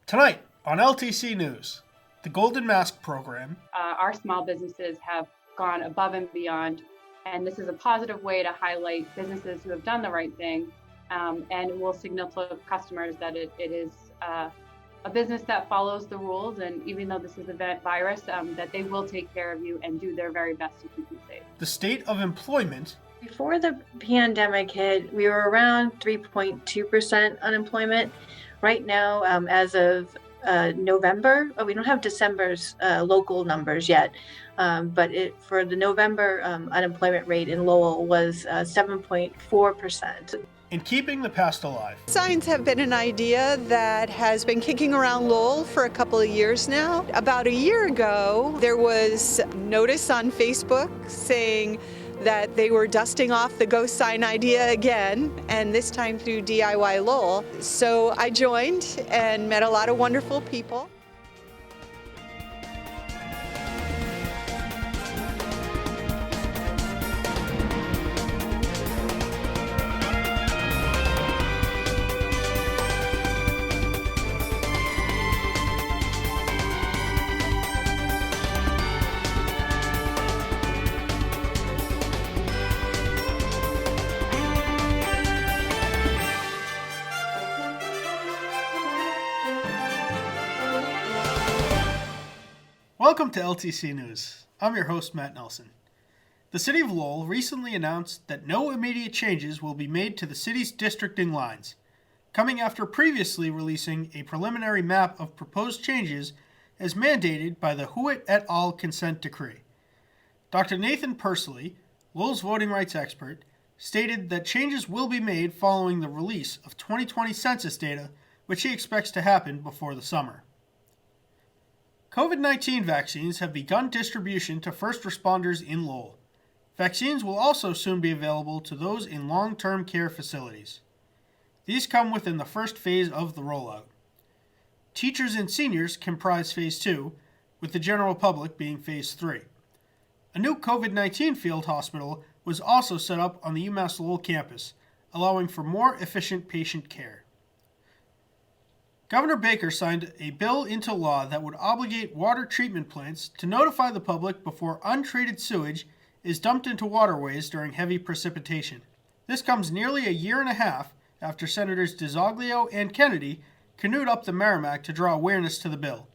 Tonight on LTC News, the Golden Mask Program. Our small businesses have gone above and beyond, and this is a positive way to highlight businesses who have done the right thing, and will signal to customers that it is a business that follows the rules, and even though this is a virus, that they will take care of you and do their very best to keep you safe. The state of employment. Before the pandemic hit, we were around 3.2% unemployment. Right now, as of November, we don't have December's local numbers yet, but for the November unemployment rate in Lowell was 7.4%. In keeping the past alive. Signs have been an idea that has been kicking around Lowell for a couple of years now. About a year ago, there was notice on Facebook saying that they were dusting off the ghost sign idea again, and this time through DIY Lowell. So I joined and met a lot of wonderful people. Welcome to LTC News. I'm your host, Matt Nelson. The City of Lowell recently announced that no immediate changes will be made to the city's districting lines, coming after previously releasing a preliminary map of proposed changes as mandated by the Hewitt et al. Consent Decree. Dr. Nathan Pursley, Lowell's voting rights expert, stated that changes will be made following the release of 2020 census data, which he expects to happen before the summer. COVID-19 vaccines have begun distribution to first responders in Lowell. Vaccines will also soon be available to those in long-term care facilities. These come within the first phase of the rollout. Teachers and seniors comprise Phase 2, with the general public being Phase 3. A new COVID-19 field hospital was also set up on the UMass Lowell campus, allowing for more efficient patient care. Governor Baker signed a bill into law that would obligate water treatment plants to notify the public before untreated sewage is dumped into waterways during heavy precipitation. This comes nearly a year and a half after Senators DeZoglio and Kennedy canoed up the Merrimack to draw awareness to the bill.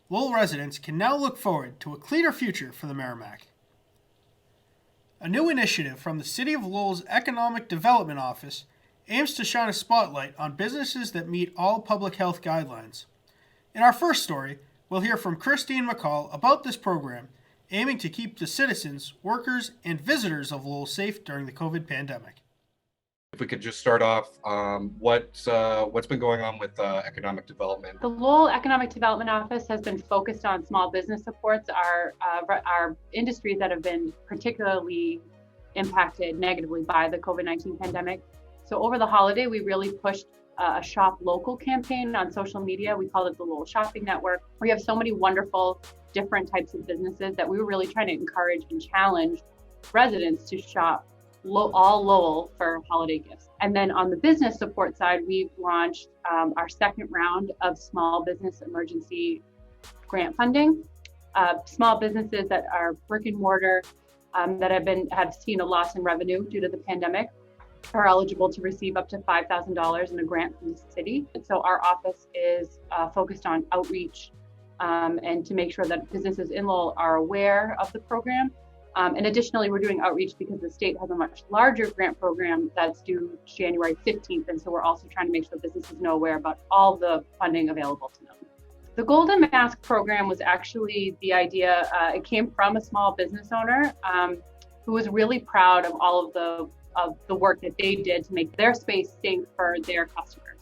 Lowell residents can now look forward to a cleaner future for the Merrimack. A new initiative from the City of Lowell's Economic Development Office aims to shine a spotlight on businesses that meet all public health guidelines. In our first story, we'll hear from Christine McCall about this program, aiming to keep the citizens, workers, and visitors of Lowell safe during the COVID pandemic. If we could just start off, what's been going on with economic development? The Lowell Economic Development Office has been focused on small business supports, our industries that have been particularly impacted negatively by the COVID-19 pandemic. So over the holiday, we really pushed a Shop Local campaign on social media. We called it the Lowell Shopping Network. We have so many wonderful different types of businesses that we were really trying to encourage and challenge residents to shop all Lowell for holiday gifts. And then on the business support side, we've launched our second round of small business emergency grant funding. Small businesses that are brick and mortar that have seen a loss in revenue due to the pandemic are eligible to receive up to $5,000 in a grant from the city. And so our office is focused on outreach and to make sure that businesses in Lowell are aware of the program. And additionally, we're doing outreach because the state has a much larger grant program that's due January 15th. And so we're also trying to make sure businesses know aware about all the funding available to them. The Golden Mask program was actually the idea, it came from a small business owner who was really proud of all of the work that they did to make their space safe for their customers.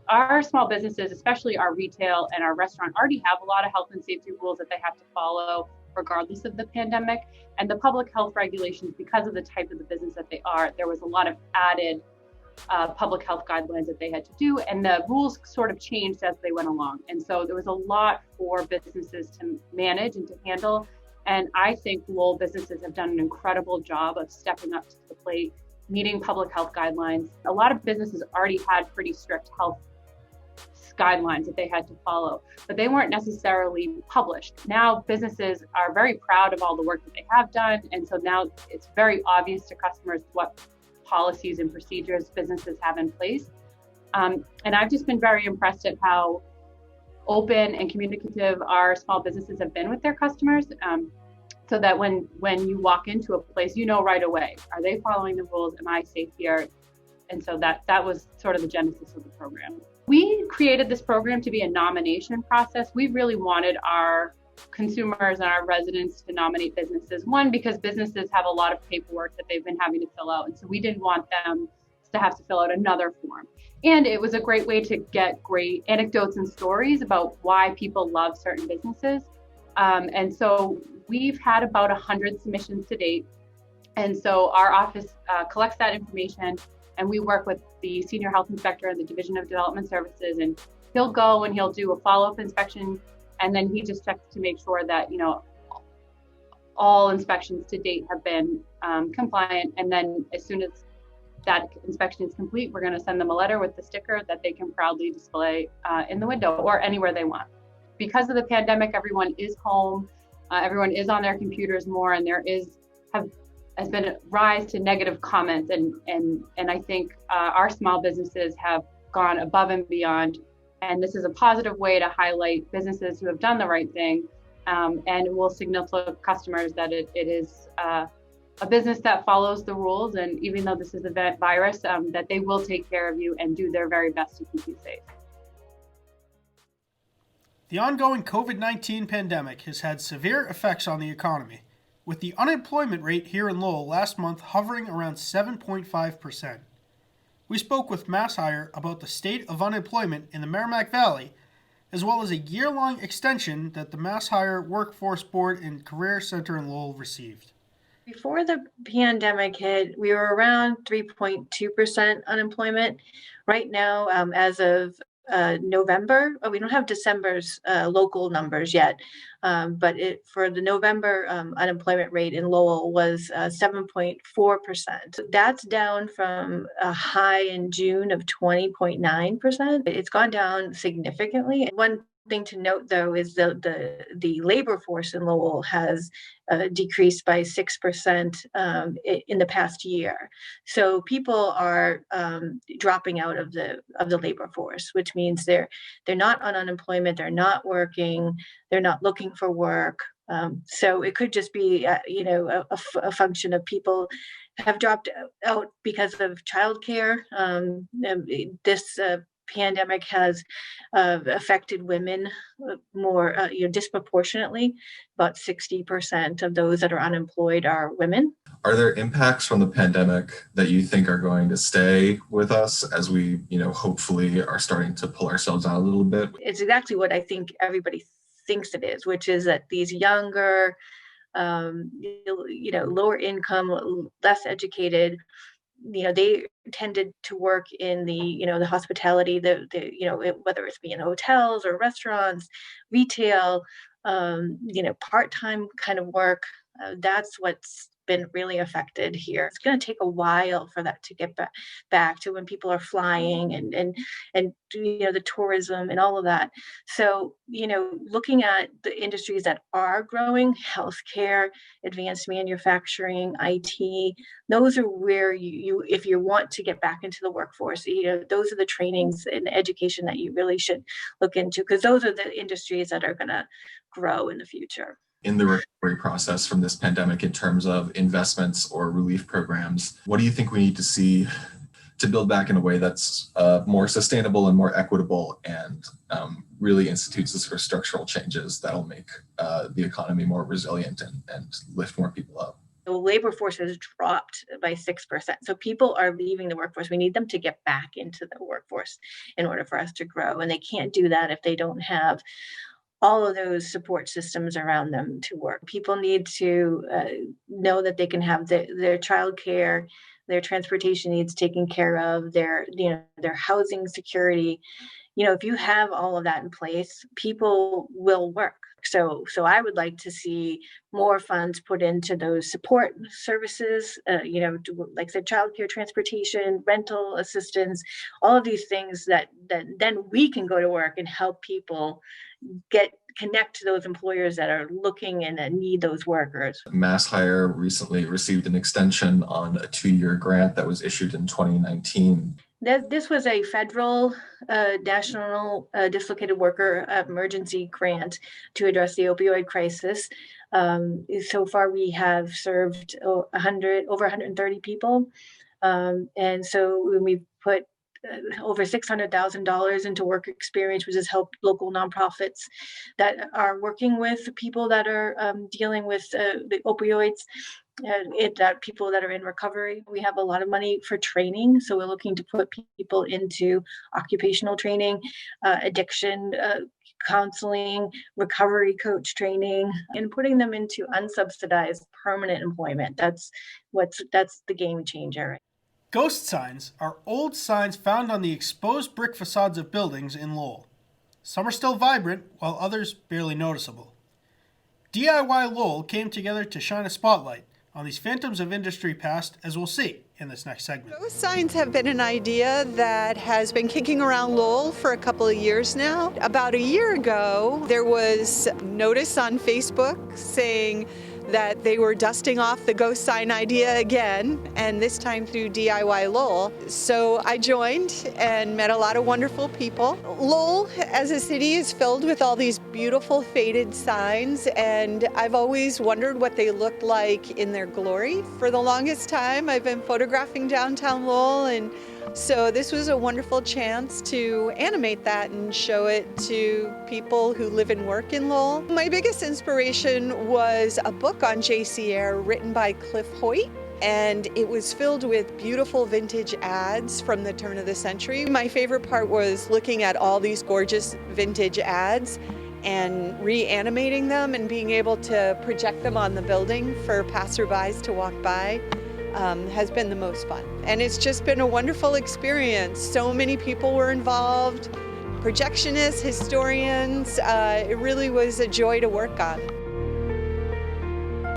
Our small businesses, especially our retail and our restaurant, already have a lot of health and safety rules that they have to follow regardless of the pandemic. And the public health regulations, because of the type of the business that they are, there was a lot of added public health guidelines that they had to do, and the rules sort of changed as they went along. And so there was a lot for businesses to manage and to handle. And I think Lowell businesses have done an incredible job of stepping up to the plate meeting public health guidelines. A lot of businesses already had pretty strict health guidelines that they had to follow, but they weren't necessarily published. Now businesses are very proud of all the work that they have done, and so now it's very obvious to customers what policies and procedures businesses have in place. And I've just been very impressed at how open and communicative our small businesses have been with their customers, so that when you walk into a place, you know right away, are they following the rules? Am I safe here? And so that was sort of the genesis of the program. We created this program to be a nomination process. We really wanted our consumers and our residents to nominate businesses. One, because businesses have a lot of paperwork that they've been having to fill out. And so we didn't want them to have to fill out another form. And it was a great way to get great anecdotes and stories about why people love certain businesses. And so we've had about 100 submissions to date. And so our office collects that information, and we work with the senior health inspector and the Division of Development Services, and he'll go and he'll do a follow-up inspection, and then he just checks to make sure that, you know, all inspections to date have been compliant. And then as soon as that inspection is complete, we're going to send them a letter with the sticker that they can proudly display in the window or anywhere they want. Because of the pandemic, everyone is home, everyone is on their computers more, and there has been a rise to negative comments, and I think our small businesses have gone above and beyond, and this is a positive way to highlight businesses who have done the right thing, and it will signal to customers that it is a business that follows the rules, and even though this is a virus, that they will take care of you and do their very best to keep you safe. The ongoing COVID-19 pandemic has had severe effects on the economy, with the unemployment rate here in Lowell last month hovering around 7.5%. We spoke with MassHire about the state of unemployment in the Merrimack Valley, as well as a year-long extension that the MassHire Workforce Board and Career Center in Lowell received. Before the pandemic hit, we were around 3.2% unemployment. Right now, as of November, we don't have December's local numbers yet, but for the November unemployment rate in Lowell was 7.4%. That's down from a high in June of 20.9%. It's gone down significantly. One thing to note, though, is the labor force in Lowell has decreased by 6% in the past year. So people are dropping out of the labor force, which means they're not on unemployment, they're not working, they're not looking for work. So it could just be a function of people have dropped out because of childcare. This pandemic has affected women more disproportionately. About 60% of those that are unemployed are women. Are there impacts from the pandemic that you think are going to stay with us as we, hopefully are starting to pull ourselves out a little bit? It's exactly what I think everybody thinks it is, which is that these younger, lower income, less educated, they tended to work in the hospitality, whether it's in hotels or restaurants, retail, part-time kind of work. That's what's been really affected here. It's going to take a while for that to get back to when people are flying and the tourism and all of that. So, looking at the industries that are growing, healthcare, advanced manufacturing, IT, those are where you if you want to get back into the workforce, those are the trainings and education that you really should look into, because those are the industries that are going to grow in the future. In the recovery process from this pandemic, in terms of investments or relief programs, what do you think we need to see to build back in a way that's more sustainable and more equitable, and really institutes the sort of structural changes that'll make the economy more resilient and lift more people up? The labor force has dropped by 6%. So people are leaving the workforce. We need them to get back into the workforce in order for us to grow. And they can't do that if they don't have all of those support systems around them to work. People need to know that they can have their childcare, their transportation needs taken care of, their housing security. if you have all of that in place, people will work. So I would like to see more funds put into those support services, like I said, childcare, transportation, rental assistance, all of these things that then we can go to work and help people connect to those employers that are looking and that need those workers. MassHire recently received an extension on a 2-year grant that was issued in 2019. This was a federal national dislocated worker emergency grant to address the opioid crisis. So far, we have served over 130 people. And so we've put over $600,000 into work experience, which has helped local nonprofits that are working with people that are dealing with the opioids. That people that are in recovery. We have a lot of money for training, so we're looking to put people into occupational training, addiction counseling, recovery coach training, and putting them into unsubsidized permanent employment. That's the game changer. Ghost signs are old signs found on the exposed brick facades of buildings in Lowell. Some are still vibrant, while others barely noticeable. DIY Lowell came together to shine a spotlight on these phantoms of industry past, as we'll see in this next segment. Ghost signs have been an idea that has been kicking around Lowell for a couple of years now. About a year ago, there was notice on Facebook saying that they were dusting off the ghost sign idea again, and this time through DIY Lowell. So I joined and met a lot of wonderful people. Lowell as a city is filled with all these beautiful faded signs, and I've always wondered what they looked like in their glory. For the longest time, I've been photographing downtown Lowell, and so this was a wonderful chance to animate that and show it to people who live and work in Lowell. My biggest inspiration was a book on J.C. Eyre written by Cliff Hoyt, and it was filled with beautiful vintage ads from the turn of the century. My favorite part was looking at all these gorgeous vintage ads and reanimating them and being able to project them on the building for passerbys to walk by. Has been the most fun. And it's just been a wonderful experience. So many people were involved, projectionists, historians. It really was a joy to work on.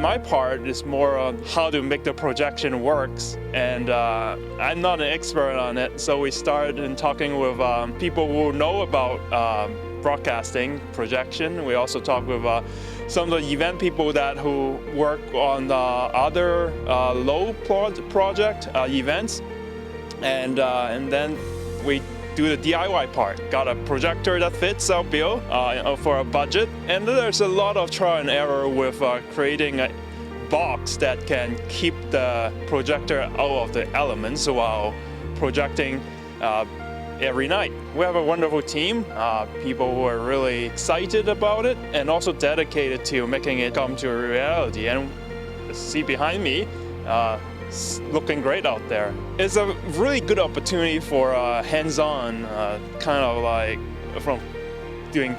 My part is more on how to make the projection works, and I'm not an expert on it, so we started talking with people who know about broadcasting, projection. We also talked with some of the event people who work on the other low project events, and then we do the DIY part. Got a projector that fits our bill for a budget, and there's a lot of trial and error with creating a box that can keep the projector out of the elements while projecting every night. We have a wonderful team, people who are really excited about it and also dedicated to making it come to a reality. And see behind me, looking great out there. It's a really good opportunity for hands-on, kind of like from doing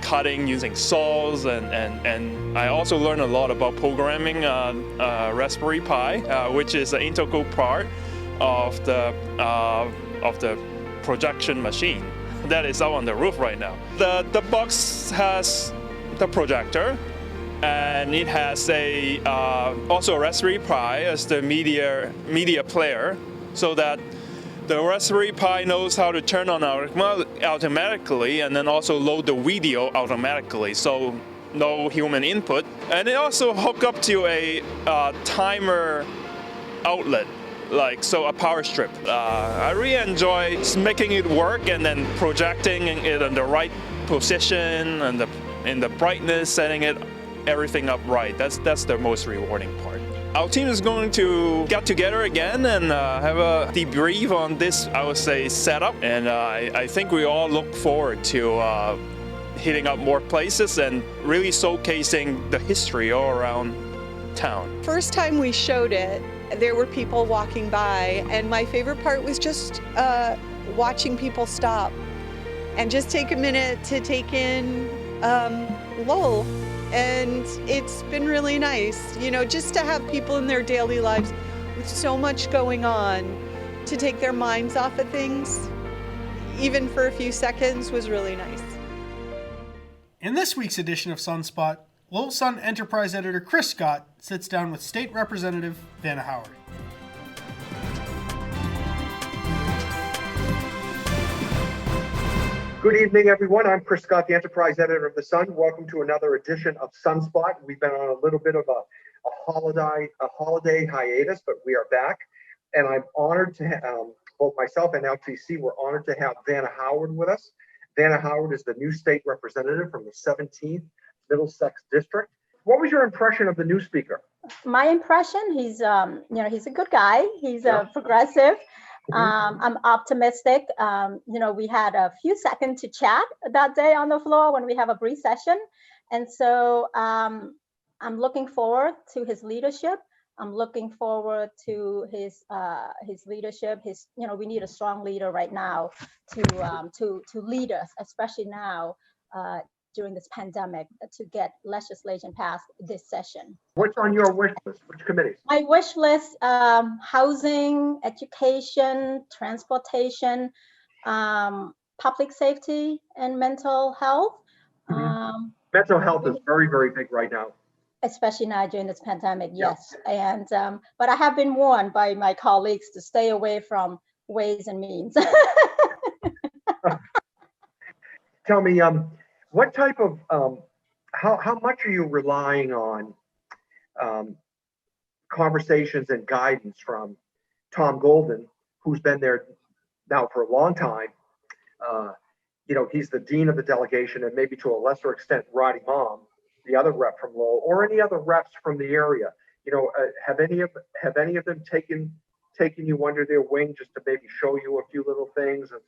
cutting using saws, and I also learned a lot about programming Raspberry Pi, which is an integral part of the projection machine that is out on the roof right now. The box has the projector, and it has also a Raspberry Pi as the media player, so that the Raspberry Pi knows how to turn on automatically and then also load the video automatically, so no human input. And it also hooks up to a timer outlet, a power strip. I really enjoy making it work and then projecting it in the right position and in the brightness, setting everything up right. That's the most rewarding part. Our team is going to get together again and have a debrief on this, I would say, setup. And I think we all look forward to hitting up more places and really showcasing the history all around town. First time we showed it, there were people walking by, and my favorite part was just watching people stop and just take a minute to take in Lowell. And it's been really nice, just to have people in their daily lives with so much going on to take their minds off of things. even for a few seconds, was really nice. In this week's edition of Sunspot, Lowell Sun Enterprise editor Chris Scott sits down with State Representative Vanna Howard. Good evening, everyone. I'm Chris Scott, the Enterprise Editor of The Sun. Welcome to another edition of Sunspot. We've been on a little bit of a holiday hiatus, but we are back. And I'm honored to have, both myself and LTC, we're honored to have Vanna Howard with us. Vanna Howard is the new state representative from the 17th Middlesex District. What was your impression of the new speaker? My impression, he's he's a good guy. He's progressive. I'm optimistic. We had a few seconds to chat that day on the floor when we have a brief session. And so I'm looking forward to his leadership. I'm looking forward to his leadership. We need a strong leader right now to lead us, especially now during this pandemic, to get legislation passed this session. What's on your wish list? Which committees? My wish list: housing, education, transportation, public safety, and mental health. Mental health is very, very big right now. Especially now during this pandemic, yes. And but I have been warned by my colleagues to stay away from Ways and Means. Tell me, what type of how much are you relying on conversations and guidance from Tom Golden, who's been there now for a long time? He's the dean of the delegation, and maybe to a lesser extent, Roddy Mom, the other rep from Lowell, or any other reps from the area. Have any of them taken you under their wing just to maybe show you a few little things, and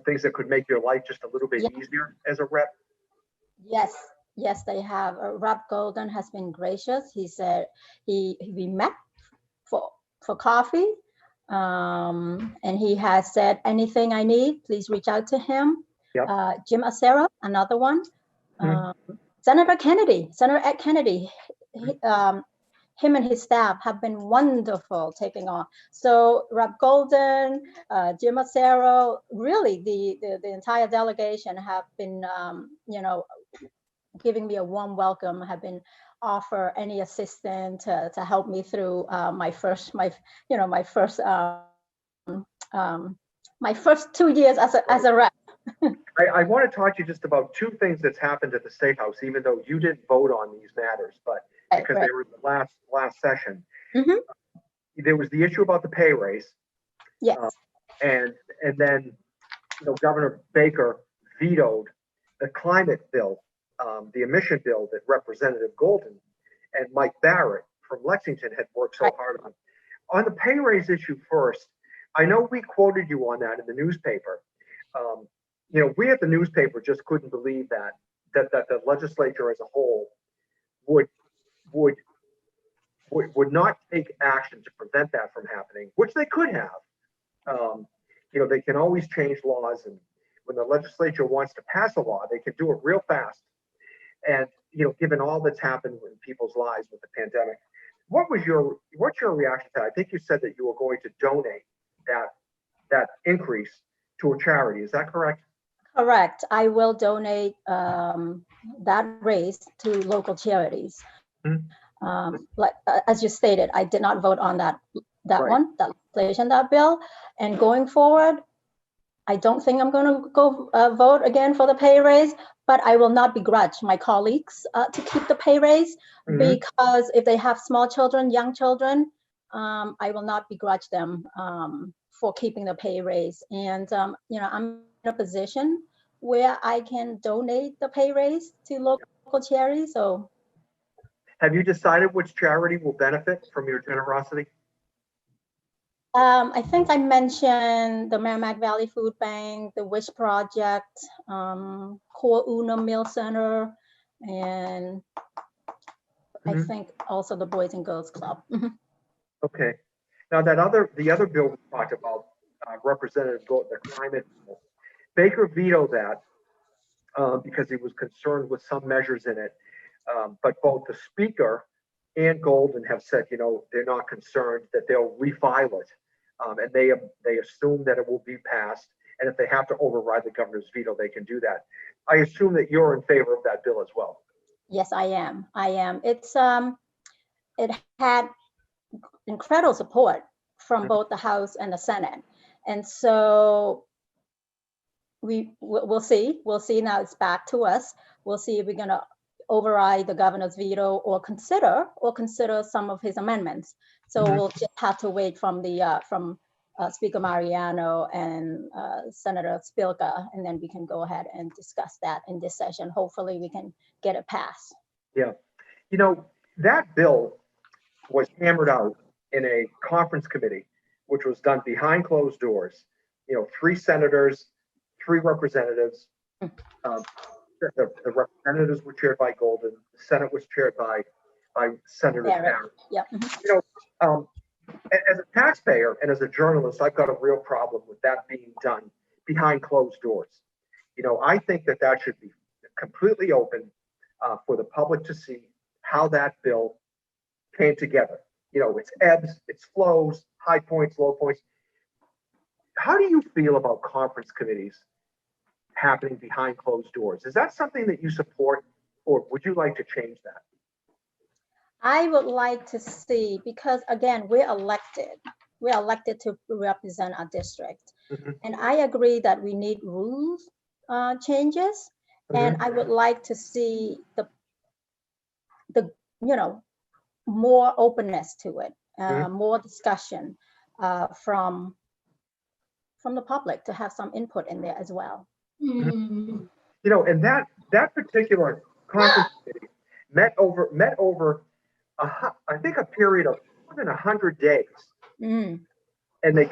things that could make your life just a little bit easier as a rep? Yes, they have. Rep Golden has been gracious. He said we met for coffee, and he has said, anything I need, please reach out to him. Jim Acero, another one. Senator Ed Kennedy, him and his staff have been wonderful taking on. So Rep Golden, Jim Acero, really the entire delegation have been, giving me a warm welcome, have been offer any assistance to help me through my first 2 years as a rep. I want to talk to you just about two things that's happened at the State House, even though you didn't vote on these matters, but because they were in the last session. There was the issue about the pay raise. Yes. And then Governor Baker vetoed the climate bill, the emission bill that Representative Golden and Mike Barrett from Lexington had worked so hard on. On the pay raise issue first, I know we quoted you on that in the newspaper. We at the newspaper just couldn't believe that the legislature as a whole would not take action to prevent that from happening, which they could have. They can always change laws, and when the legislature wants to pass a law, they can do it real fast. And given all that's happened in people's lives with the pandemic, what's your reaction to that? I think you said that you were going to donate that increase to a charity. Is that correct? Correct. I will donate that raise to local charities. As you stated, I did not vote on that legislation, that bill. And going forward, I don't think I'm going to go vote again for the pay raise, but I will not begrudge my colleagues to keep the pay raise, because if they have small children, young children, I will not begrudge them for keeping the pay raise. And, I'm in a position where I can donate the pay raise to local charities. So, have you decided which charity will benefit from your generosity? I think I mentioned the Merrimack Valley Food Bank, the Wish Project, Core Una Meal Center, and I think also the Boys and Girls Club. Okay. Now the other bill we talked about, Representative Golden, the climate bill, Baker vetoed that because he was concerned with some measures in it. But both the speaker and Golden have said, they're not concerned, that they'll refile it and they assume that it will be passed. And if they have to override the governor's veto, they can do that. I assume that you're in favor of that bill as well. Yes, I am. I am. It had incredible support from both the House and the Senate, and so we'll see. We'll see. Now it's back to us. We'll see if we're going to override the governor's veto or consider some of his amendments. So we'll just have to wait from the Speaker Mariano and Senator Spilka, and then we can go ahead and discuss that in this session. Hopefully we can get it passed. Yeah. You know, that bill was hammered out in a conference committee, which was done behind closed doors. You know, 3 senators, 3 representatives. The representatives were chaired by Golden. The Senate was chaired by Senator Barrett. Yep. You know, as a taxpayer and as a journalist, I've got a real problem with that being done behind closed doors. You know, I think that should be completely open for the public to see how that bill came together. You know, its ebbs, its flows, high points, low points. How do you feel about conference committees happening behind closed doors? Is that something that you support, or would you like to change that? I would like to see, because again, we're elected to represent our district. And I agree that we need rules changes. And I would like to see the more openness to it, more discussion from the public to have some input in there as well. You know, and that particular conference committee met over I think a period of more than 100 days, and they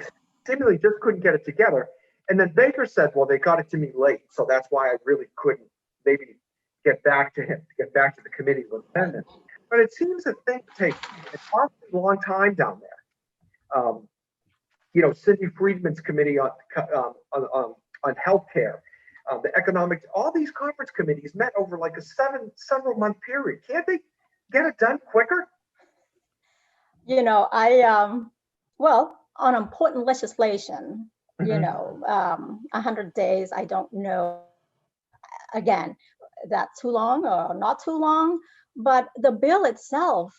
seemingly just couldn't get it together. And then Baker said, "Well, they got it to me late, so that's why I really couldn't maybe get back to the committee with amendments." But it seems that things take an awfully long time down there. You know, Cindy Friedman's committee on healthcare, the economic, all these conference committees met over like a several month period. Can't they get it done quicker? You know, well, on important legislation, you know, 100 days, I don't know, again, that too long or not too long, but the bill itself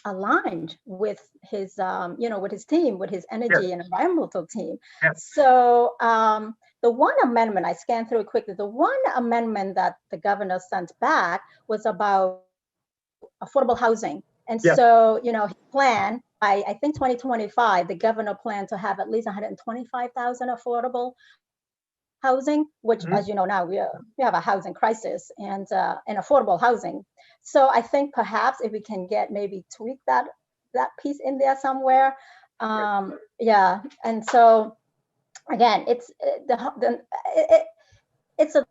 aligned with his, with his team, with his energy and environmental team. So the one amendment, I scanned through it quickly, the one amendment that the governor sent back was about affordable housing. And so, you know, he planned, I think 2025, the governor planned to have at least 125,000 affordable housing, which, as you know, now we have a housing crisis and affordable housing. So I think perhaps if we can maybe tweak that piece in there somewhere. Yeah. And so again, it's a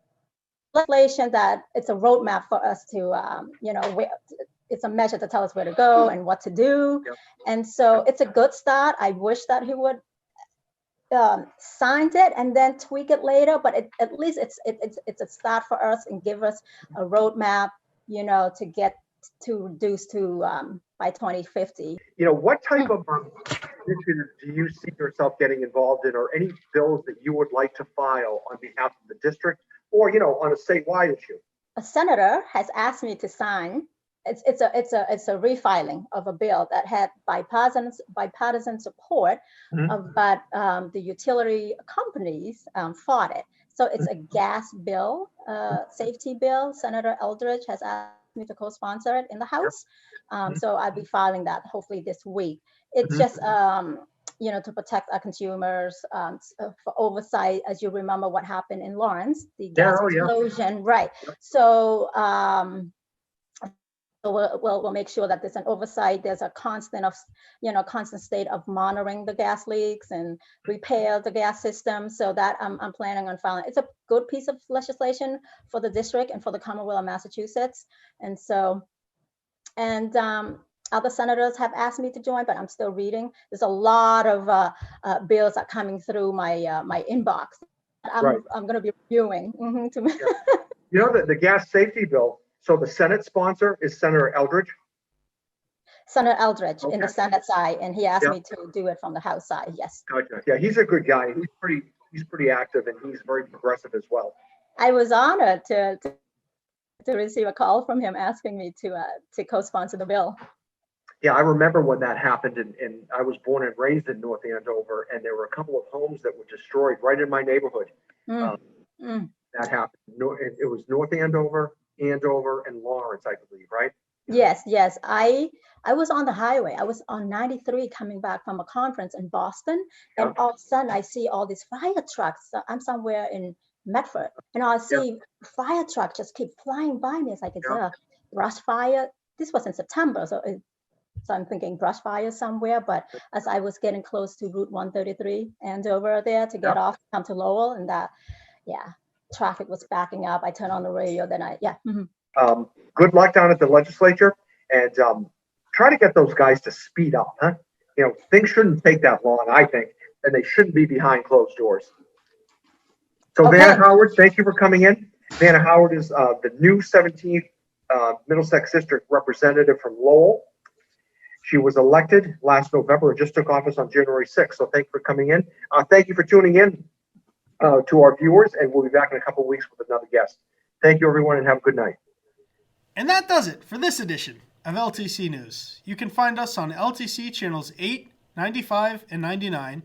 legislation that it's a roadmap for us to, it's a measure to tell us where to go and what to do. And so it's a good start. I wish that he would sign it and then tweak it later, but at least it's a start for us and give us a roadmap, to get to reduce to by 2050. What type of initiatives do you see yourself getting involved in, or any bills that you would like to file on behalf of the district, or on a statewide issue? A senator has asked me to sign. It's a refiling of a bill that had bipartisan support, but the utility companies fought it. So it's a gas bill, safety bill. Senator Eldridge has asked me to co-sponsor it in the House. So I'll be filing that hopefully this week. It's just to protect our consumers, for oversight. As you remember what happened in Lawrence, the gas explosion, right? So we'll make sure that there's an oversight. There's a constant state of monitoring the gas leaks and repair the gas system. So that I'm planning on filing. It's a good piece of legislation for the district and for the Commonwealth of Massachusetts. And so, other senators have asked me to join, but I'm still reading. There's a lot of bills that are coming through my my inbox. I'm going to be reviewing. The gas safety bill. So the Senate sponsor is Senator Eldridge? Senator Eldridge in the Okay. Senate side, and he asked Yeah. me to do it from the House side. Yes. Gotcha. Yeah, he's a good guy. He's pretty active, and he's very progressive as well. I was honored to receive a call from him asking me to co-sponsor the bill. Yeah, I remember when that happened, and I was born and raised in North Andover, and there were a couple of homes that were destroyed right in my neighborhood. Mm, mm. That happened. It was North Andover, Andover, and Lawrence, I believe, right? Yes, yes. I was on the highway. I was on 93 coming back from a conference in Boston, and all of a sudden I see all these fire trucks. So I'm somewhere in Medford, and I see fire trucks just keep flying by me. It's like it's a brush fire. This was in September, so I'm thinking brush fire somewhere. But as I was getting close to Route 133 and over there to get off, come to Lowell, and traffic was backing up. I turned on the radio. Then Good luck down at the legislature, and try to get those guys to speed up, huh? You know, things shouldn't take that long, I think, and they shouldn't be behind closed doors. So Vanna Howard, thank you for coming in. Vanna Howard is the new 17th Middlesex District representative from Lowell. She was elected last November and just took office on January 6th. So thank you for coming in. Thank you for tuning in to our viewers, and we'll be back in a couple of weeks with another guest. Thank you, everyone, and have a good night. And that does it for this edition of LTC News. You can find us on LTC channels 8, 95, and 99,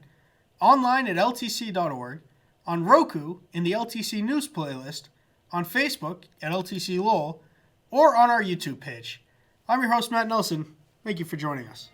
online at ltc.org, on Roku in the LTC News playlist, on Facebook at LTC Lowell, or on our YouTube page. I'm your host, Matt Nelson. Thank you for joining us.